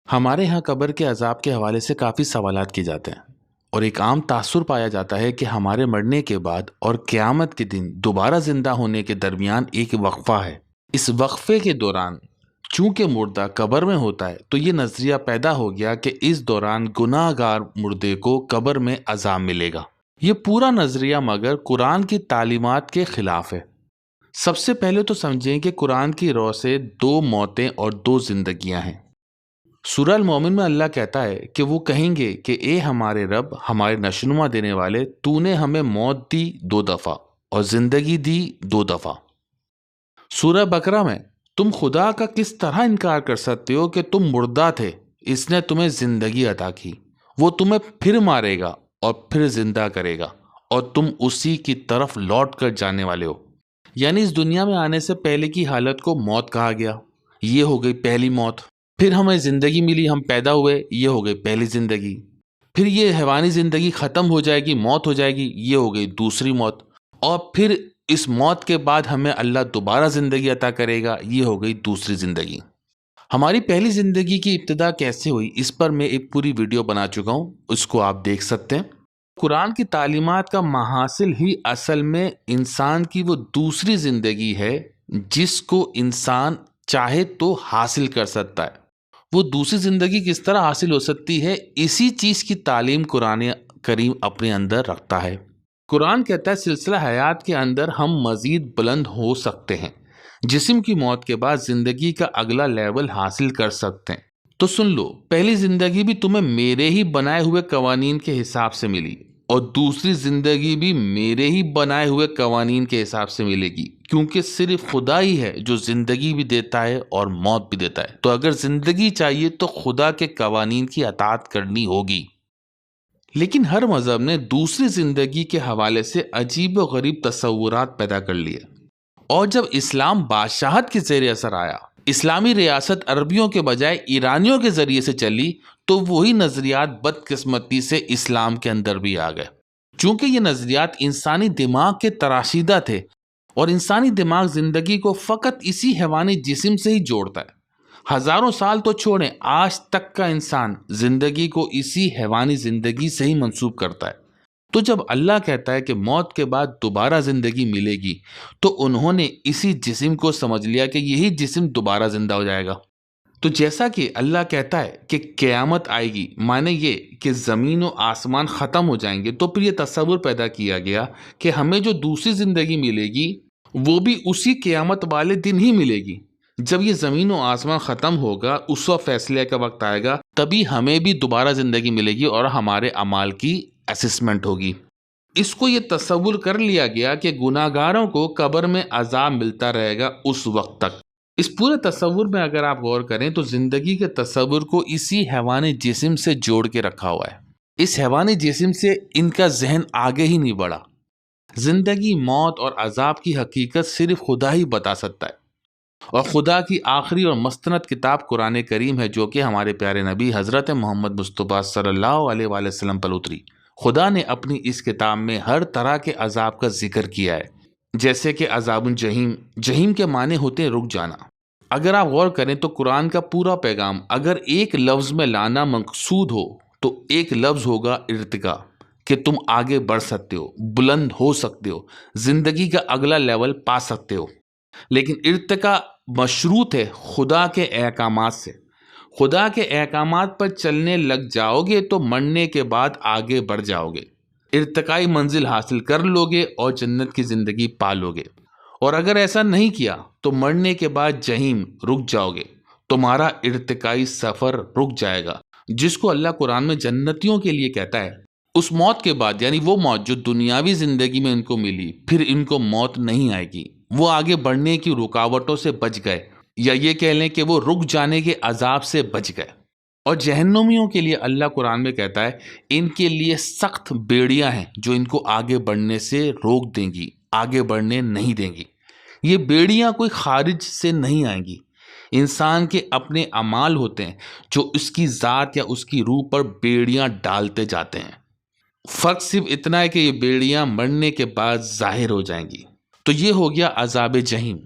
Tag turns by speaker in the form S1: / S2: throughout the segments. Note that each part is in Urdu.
S1: ہمارے ہاں قبر کے عذاب کے حوالے سے کافی سوالات کیے جاتے ہیں اور ایک عام تاثر پایا جاتا ہے کہ ہمارے مرنے کے بعد اور قیامت کے دن دوبارہ زندہ ہونے کے درمیان ایک وقفہ ہے۔ اس وقفے کے دوران چونکہ مردہ قبر میں ہوتا ہے تو یہ نظریہ پیدا ہو گیا کہ اس دوران گناہ گار مردے کو قبر میں عذاب ملے گا۔ یہ پورا نظریہ مگر قرآن کی تعلیمات کے خلاف ہے۔ سب سے پہلے تو سمجھیں کہ قرآن کی رو سے 2 موتیں اور 2 زندگیاں ہیں۔ سورہ المومن میں اللہ کہتا ہے کہ وہ کہیں گے کہ اے ہمارے رب، ہمارے نشوونما دینے والے، تو نے ہمیں موت دی 2 دفعہ اور زندگی دی 2 دفعہ۔ سورہ بقرہ میں تم خدا کا کس طرح انکار کر سکتے ہو کہ تم مردہ تھے، اس نے تمہیں زندگی عطا کی، وہ تمہیں پھر مارے گا اور پھر زندہ کرے گا اور تم اسی کی طرف لوٹ کر جانے والے ہو۔ یعنی اس دنیا میں آنے سے پہلے کی حالت کو موت کہا گیا، یہ ہو گئی پہلی موت۔ پھر ہمیں زندگی ملی، ہم پیدا ہوئے، یہ ہو گئی پہلی زندگی۔ پھر یہ حیوانی زندگی ختم ہو جائے گی، موت ہو جائے گی، یہ ہو گئی دوسری موت۔ اور پھر اس موت کے بعد ہمیں اللہ دوبارہ زندگی عطا کرے گا، یہ ہو گئی دوسری زندگی۔ ہماری پہلی زندگی کی ابتدا کیسے ہوئی، اس پر میں ایک پوری ویڈیو بنا چکا ہوں، اس کو آپ دیکھ سکتے ہیں۔ قرآن کی تعلیمات کا محاصل ہی اصل میں انسان کی وہ دوسری زندگی ہے جس کو انسان چاہے تو حاصل کر سکتا ہے۔ وہ دوسری زندگی کس طرح حاصل ہو سکتی ہے، اسی چیز کی تعلیم قرآن کریم اپنے اندر رکھتا ہے۔ قرآن کہتا ہے سلسلہ حیات کے اندر ہم مزید بلند ہو سکتے ہیں، جسم کی موت کے بعد زندگی کا اگلا لیول حاصل کر سکتے ہیں۔ تو سن لو، پہلی زندگی بھی تمہیں میرے ہی بنائے ہوئے قوانین کے حساب سے ملی اور دوسری زندگی بھی میرے ہی بنائے ہوئے قوانین کے حساب سے ملے گی، کیونکہ صرف خدا ہی ہے جو زندگی بھی دیتا ہے اور موت بھی دیتا ہے۔ تو اگر زندگی چاہیے تو خدا کے قوانین کی اطاعت کرنی ہوگی۔ لیکن ہر مذہب نے دوسری زندگی کے حوالے سے عجیب و غریب تصورات پیدا کر لیے، اور جب اسلام بادشاہت کے زیر اثر آیا، اسلامی ریاست عربیوں کے بجائے ایرانیوں کے ذریعے سے چلی، تو وہی نظریات بدقسمتی سے اسلام کے اندر بھی آ گئے۔ چونکہ یہ نظریات انسانی دماغ کے تراشیدہ تھے، اور انسانی دماغ زندگی کو فقط اسی حیوانی جسم سے ہی جوڑتا ہے۔ ہزاروں سال تو چھوڑیں، آج تک کا انسان زندگی کو اسی حیوانی زندگی سے ہی منسوب کرتا ہے۔ تو جب اللہ کہتا ہے کہ موت کے بعد دوبارہ زندگی ملے گی، تو انہوں نے اسی جسم کو سمجھ لیا کہ یہی جسم دوبارہ زندہ ہو جائے گا۔ تو جیسا کہ اللہ کہتا ہے کہ قیامت آئے گی، معنی یہ کہ زمین و آسمان ختم ہو جائیں گے، تو پھر یہ تصور پیدا کیا گیا کہ ہمیں جو دوسری زندگی ملے گی وہ بھی اسی قیامت والے دن ہی ملے گی۔ جب یہ زمین و آسمان ختم ہوگا، اس وقت فیصلے کا وقت آئے گا، تبھی ہمیں بھی دوبارہ زندگی ملے گی اور ہمارے اعمال کی اسسمنٹ ہوگی۔ اس کو یہ تصور کر لیا گیا کہ گناہ گاروں کو قبر میں عذاب ملتا رہے گا اس وقت تک۔ اس پورے تصور میں اگر آپ غور کریں تو زندگی کے تصور کو اسی حیوانی جسم سے جوڑ کے رکھا ہوا ہے۔ اس حیوانی جسم سے ان کا ذہن آگے ہی نہیں بڑھا۔ زندگی، موت اور عذاب کی حقیقت صرف خدا ہی بتا سکتا ہے، اور خدا کی آخری اور مستند کتاب قرآن کریم ہے، جو کہ ہمارے پیارے نبی حضرت محمد مصطفیٰ صلی اللہ علیہ وآلہ وسلم پر اتری۔ خدا نے اپنی اس کتاب میں ہر طرح کے عذاب کا ذکر کیا ہے، جیسے کہ عذاب الجحیم۔ جحیم کے معنی ہوتے ہیں رک جانا۔ اگر آپ غور کریں تو قرآن کا پورا پیغام اگر ایک لفظ میں لانا مقصود ہو تو ایک لفظ ہوگا ارتقا، کہ تم آگے بڑھ سکتے ہو، بلند ہو سکتے ہو، زندگی کا اگلا لیول پا سکتے ہو۔ لیکن ارتقا مشروط ہے خدا کے احکامات سے۔ خدا کے احکامات پر چلنے لگ جاؤ گے تو مرنے کے بعد آگے بڑھ جاؤ گے، ارتقائی منزل حاصل کر لو گے اور جنت کی زندگی پا لو گے۔ اور اگر ایسا نہیں کیا تو مرنے کے بعد جہیم رک جاؤ گے، تمہارا ارتقائی سفر رک جائے گا، جس کو اللہ قرآن میں جنتیوں کے لیے کہتا ہے۔ اس موت کے بعد، یعنی وہ موت جو دنیاوی زندگی میں ان کو ملی، پھر ان کو موت نہیں آئے گی۔ وہ آگے بڑھنے کی رکاوٹوں سے بچ گئے، یا یہ کہہ لیں کہ وہ رک جانے کے عذاب سے بچ گئے۔ اور جہنمیوں کے لیے اللہ قرآن میں کہتا ہے ان کے لیے سخت بیڑیاں ہیں جو ان کو آگے بڑھنے سے روک دیں گی، آگے بڑھنے نہیں دیں گی۔ یہ بیڑیاں کوئی خارج سے نہیں آئیں گی، انسان کے اپنے اعمال ہوتے ہیں جو اس کی ذات یا اس کی روح پر بیڑیاں ڈالتے جاتے ہیں۔ فرق صرف اتنا ہے کہ یہ بیڑیاں مرنے کے بعد ظاہر ہو جائیں گی۔ تو یہ ہو گیا عذاب جحیم۔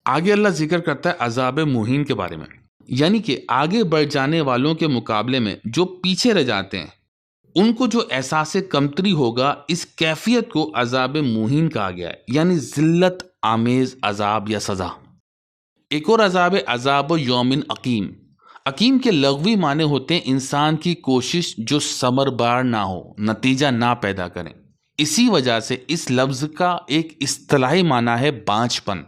S1: آگے اللہ ذکر کرتا ہے عذاب مہین کے بارے میں۔ یعنی کہ آگے بڑھ جانے والوں کے مقابلے میں جو پیچھے رہ جاتے ہیں ان کو جو احساس کمتری ہوگا، اس کیفیت کو عذاب مہین کہا گیا ہے، یعنی ذلت آمیز عذاب یا سزا۔ ایک اور عذاب ہے عذاب یومن عقیم۔ عقیم کے لغوی معنی ہوتے ہیں انسان کی کوشش جو ثمر بار نہ ہو، نتیجہ نہ پیدا کریں۔ اسی وجہ سے اس لفظ کا ایک اصطلاحی معنی ہے بانجھ پن۔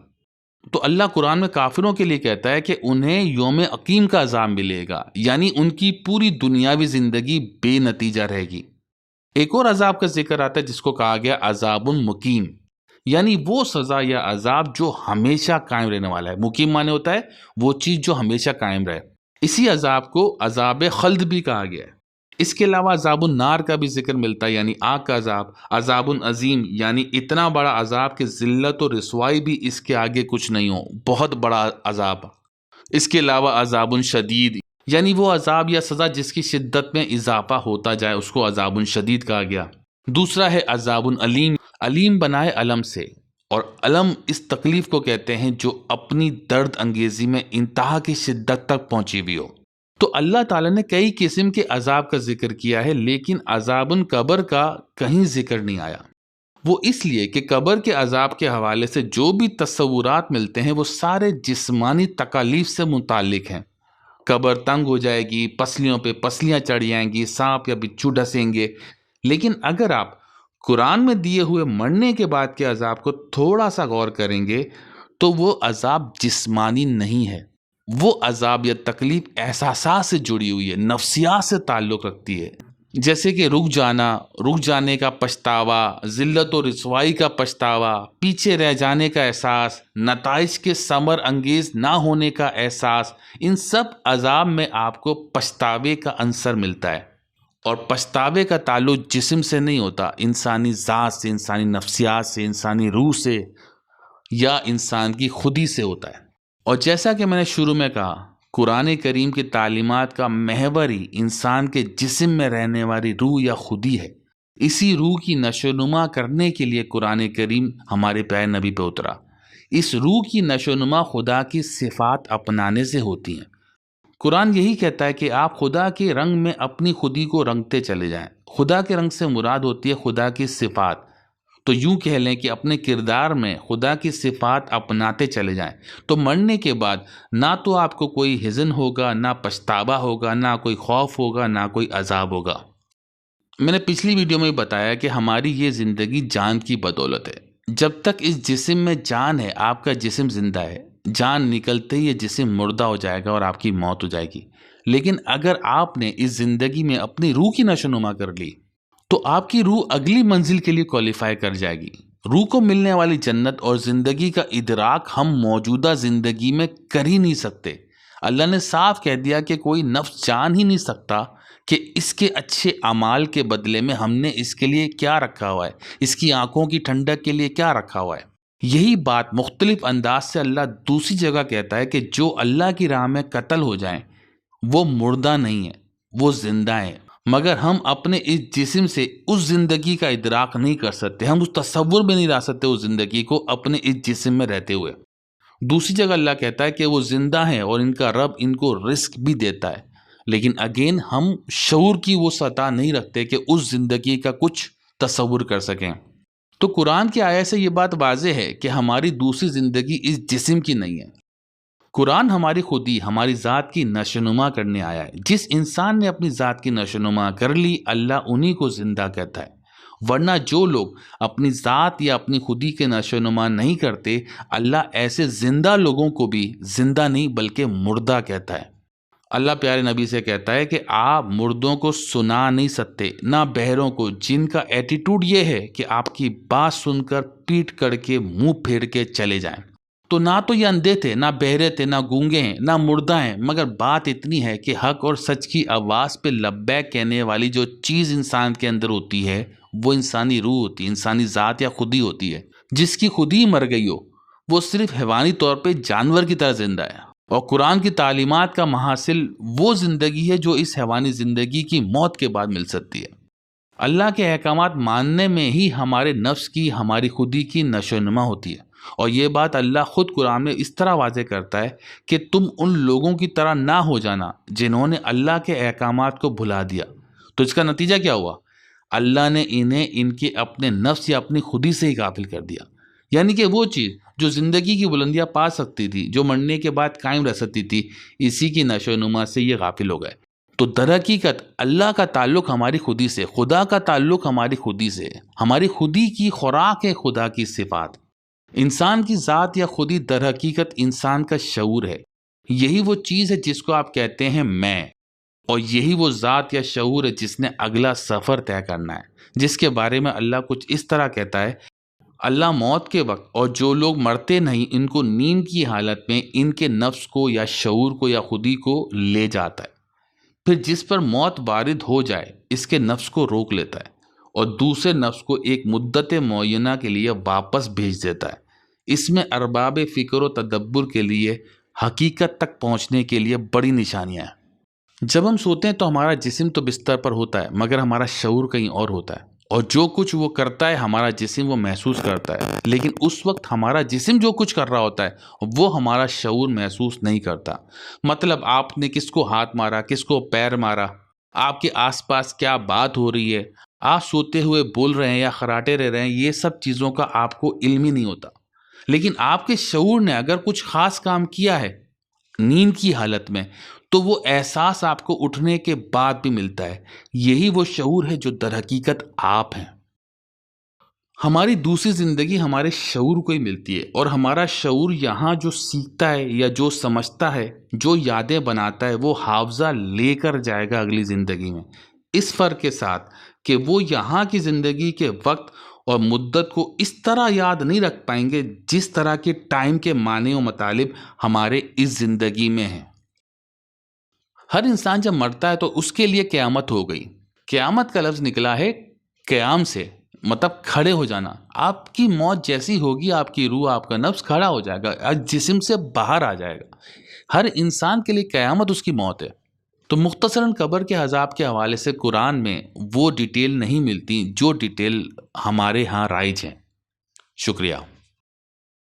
S1: تو اللہ قرآن میں کافروں کے لیے کہتا ہے کہ انہیں یوم عقیم کا عذاب ملے گا، یعنی ان کی پوری دنیاوی زندگی بے نتیجہ رہے گی۔ ایک اور عذاب کا ذکر آتا ہے جس کو کہا گیا عذاب مقیم، یعنی وہ سزا یا عذاب جو ہمیشہ قائم رہنے والا ہے۔ مقیم معنی ہوتا ہے وہ چیز جو ہمیشہ قائم رہے۔ اسی عذاب کو عذاب خلد بھی کہا گیا ہے۔ اس کے علاوہ عذاب النار کا بھی ذکر ملتا ہے، یعنی آگ کا عذاب۔ عذاب عظیم یعنی اتنا بڑا عذاب کہ ذلت و رسوائی بھی اس کے آگے کچھ نہیں ہو، بہت بڑا عذاب۔ اس کے علاوہ عذاب شدید یعنی وہ عذاب یا سزا جس کی شدت میں اضافہ ہوتا جائے، اس کو عذاب شدید کہا گیا۔ دوسرا ہے عذاب علیم۔ علیم بنائے علم سے، اور علم اس تکلیف کو کہتے ہیں جو اپنی درد انگیزی میں انتہا کی شدت تک پہنچی ہوئی ہو۔ تو اللہ تعالیٰ نے کئی قسم کے عذاب کا ذکر کیا ہے، لیکن عذاب قبر کا کہیں ذکر نہیں آیا۔ وہ اس لیے کہ قبر کے عذاب کے حوالے سے جو بھی تصورات ملتے ہیں وہ سارے جسمانی تکالیف سے متعلق ہیں۔ قبر تنگ ہو جائے گی، پسلیوں پہ پسلیاں چڑھ جائیں گی، سانپ یا بچھو ڈسیں گے۔ لیکن اگر آپ قرآن میں دیے ہوئے مرنے کے بعد کے عذاب کو تھوڑا سا غور کریں گے تو وہ عذاب جسمانی نہیں ہے، وہ عذاب یا تکلیف احساسات سے جڑی ہوئی ہے، نفسیات سے تعلق رکھتی ہے، جیسے کہ رک جانا، رک جانے کا پچھتاوا، ذلت و رسوائی کا پچھتاوا، پیچھے رہ جانے کا احساس، نتائج کے ثمر انگیز نہ ہونے کا احساس۔ ان سب عذاب میں آپ کو پچھتاوے کا عنصر ملتا ہے، اور پچھتاوے کا تعلق جسم سے نہیں ہوتا، انسانی ذات سے، انسانی نفسیات سے، انسانی روح سے یا انسان کی خودی سے ہوتا ہے۔ اور جیسا کہ میں نے شروع میں کہا، قرآن کریم کی تعلیمات کا محور ہی انسان کے جسم میں رہنے والی روح یا خودی ہے۔ اسی روح کی نشو و نما کرنے کے لیے قرآن کریم ہمارے پیارے نبی پہ اترا۔ اس روح کی نشو و نما خدا کی صفات اپنانے سے ہوتی ہیں۔ قرآن یہی کہتا ہے کہ آپ خدا کے رنگ میں اپنی خودی کو رنگتے چلے جائیں۔ خدا کے رنگ سے مراد ہوتی ہے خدا کی صفات۔ تو یوں کہہ لیں کہ اپنے کردار میں خدا کی صفات اپناتے چلے جائیں، تو مرنے کے بعد نہ تو آپ کو کوئی حزن ہوگا، نہ پچھتاوا ہوگا، نہ کوئی خوف ہوگا، نہ کوئی عذاب ہوگا۔ میں نے پچھلی ویڈیو میں بتایا کہ ہماری یہ زندگی جان کی بدولت ہے۔ جب تک اس جسم میں جان ہے، آپ کا جسم زندہ ہے۔ جان نکلتے ہی یہ جسم مردہ ہو جائے گا اور آپ کی موت ہو جائے گی۔ لیکن اگر آپ نے اس زندگی میں اپنی روح کی نشو و نما کر لی تو آپ کی روح اگلی منزل کے لیے کوالیفائی کر جائے گی۔ روح کو ملنے والی جنت اور زندگی کا ادراک ہم موجودہ زندگی میں کر ہی نہیں سکتے۔ اللہ نے صاف کہہ دیا کہ کوئی نفس جان ہی نہیں سکتا کہ اس کے اچھے اعمال کے بدلے میں ہم نے اس کے لیے کیا رکھا ہوا ہے، اس کی آنکھوں کی ٹھنڈک کے لیے کیا رکھا ہوا ہے۔ یہی بات مختلف انداز سے اللہ دوسری جگہ کہتا ہے کہ جو اللہ کی راہ میں قتل ہو جائیں وہ مردہ نہیں ہے، وہ زندہ ہیں، مگر ہم اپنے اس جسم سے اس زندگی کا ادراک نہیں کر سکتے، ہم اس تصور میں نہیں لا سکتے اس زندگی کو اپنے اس جسم میں رہتے ہوئے۔ دوسری جگہ اللہ کہتا ہے کہ وہ زندہ ہیں اور ان کا رب ان کو رزق بھی دیتا ہے، لیکن اگین ہم شعور کی وہ سطح نہیں رکھتے کہ اس زندگی کا کچھ تصور کر سکیں۔ تو قرآن کی آیت سے یہ بات واضح ہے کہ ہماری دوسری زندگی اس جسم کی نہیں ہے۔ قرآن ہماری خودی، ہماری ذات کی نشو و نما کرنے آیا ہے۔ جس انسان نے اپنی ذات کی نشو و نما کر لی، اللہ انہی کو زندہ کہتا ہے، ورنہ جو لوگ اپنی ذات یا اپنی خودی کے نشو و نما نہیں کرتے، اللہ ایسے زندہ لوگوں کو بھی زندہ نہیں بلکہ مردہ کہتا ہے۔ اللہ پیارے نبی سے کہتا ہے کہ آپ مردوں کو سنا نہیں سکتے، نہ بہروں کو، جن کا ایٹیٹیوڈ یہ ہے کہ آپ کی بات سن کر پیٹ کر کے منہ پھیر کے چلے جائیں۔ تو نہ تو یہ اندھے تھے، نہ بہرے تھے، نہ گونگے ہیں، نہ مردہ ہیں، مگر بات اتنی ہے کہ حق اور سچ کی آواز پہ لبیک کہنے والی جو چیز انسان کے اندر ہوتی ہے وہ انسانی روح ہوتی ہے، انسانی ذات یا خودی ہوتی ہے۔ جس کی خودی مر گئی ہو وہ صرف حیوانی طور پہ جانور کی طرح زندہ ہے، اور قرآن کی تعلیمات کا محاصل وہ زندگی ہے جو اس حیوانی زندگی کی موت کے بعد مل سکتی ہے۔ اللہ کے احکامات ماننے میں ہی ہمارے نفس کی، ہماری خودی کی نشو و نما ہوتی ہے، اور یہ بات اللہ خود قرآن میں اس طرح واضح کرتا ہے کہ تم ان لوگوں کی طرح نہ ہو جانا جنہوں نے اللہ کے احکامات کو بھلا دیا۔ تو اس کا نتیجہ کیا ہوا؟ اللہ نے انہیں ان کے اپنے نفس یا اپنی خودی سے ہی غافل کر دیا، یعنی کہ وہ چیز جو زندگی کی بلندیاں پا سکتی تھی، جو مرنے کے بعد قائم رہ سکتی تھی، اسی کی نشو و نما سے یہ غافل ہو گئے۔ تو در حقیقت اللہ کا تعلق ہماری خودی سے، خدا کا تعلق ہماری خودی سے، ہماری خودی کی خوراک ہے خدا کی صفات۔ انسان کی ذات یا خودی در حقیقت انسان کا شعور ہے، یہی وہ چیز ہے جس کو آپ کہتے ہیں میں، اور یہی وہ ذات یا شعور ہے جس نے اگلا سفر طے کرنا ہے، جس کے بارے میں اللہ کچھ اس طرح کہتا ہے: اللہ موت کے وقت اور جو لوگ مرتے نہیں ان کو نیند کی حالت میں ان کے نفس کو یا شعور کو یا خودی کو لے جاتا ہے، پھر جس پر موت وارد ہو جائے اس کے نفس کو روک لیتا ہے اور دوسرے نفس کو ایک مدت معینہ کے لیے واپس بھیج دیتا ہے۔ اس میں ارباب فکر و تدبر کے لیے حقیقت تک پہنچنے کے لیے بڑی نشانیاں ہیں۔ جب ہم سوتے ہیں تو ہمارا جسم تو بستر پر ہوتا ہے، مگر ہمارا شعور کہیں اور ہوتا ہے، اور جو کچھ وہ کرتا ہے ہمارا جسم وہ محسوس کرتا ہے، لیکن اس وقت ہمارا جسم جو کچھ کر رہا ہوتا ہے وہ ہمارا شعور محسوس نہیں کرتا۔ مطلب آپ نے کس کو ہاتھ مارا، کس کو پیر مارا، آپ کے آس پاس کیا بات ہو رہی ہے، آپ سوتے ہوئے بول رہے ہیں یا خراٹے رہ رہے ہیں، یہ سب چیزوں کا آپ کو علم ہی نہیں ہوتا۔ لیکن آپ کے شعور نے اگر کچھ خاص کام کیا ہے نیند کی حالت میں تو وہ احساس آپ کو اٹھنے کے بعد بھی ملتا ہے۔ یہی وہ شعور ہے جو در حقیقت آپ ہیں۔ ہماری دوسری زندگی ہمارے شعور کو ہی ملتی ہے، اور ہمارا شعور یہاں جو سیکھتا ہے یا جو سمجھتا ہے، جو یادیں بناتا ہے، وہ حافظہ لے کر جائے گا اگلی زندگی میں، اس فرق کے ساتھ کہ وہ یہاں کی زندگی کے وقت اور مدت کو اس طرح یاد نہیں رکھ پائیں گے جس طرح کے ٹائم کے معنی و مطالب ہمارے اس زندگی میں ہیں۔ ہر انسان جب مرتا ہے تو اس کے لیے قیامت ہو گئی۔ قیامت کا لفظ نکلا ہے قیام سے، مطلب کھڑے ہو جانا۔ آپ کی موت جیسی ہوگی آپ کی روح، آپ کا نفس کھڑا ہو جائے گا، جسم سے باہر آ جائے گا۔ ہر انسان کے لیے قیامت اس کی موت ہے۔ تو مختصراً قبر کے عذاب کے حوالے سے قرآن میں وہ ڈیٹیل نہیں ملتی جو ڈیٹیل ہمارے ہاں رائج ہیں۔ شکریہ۔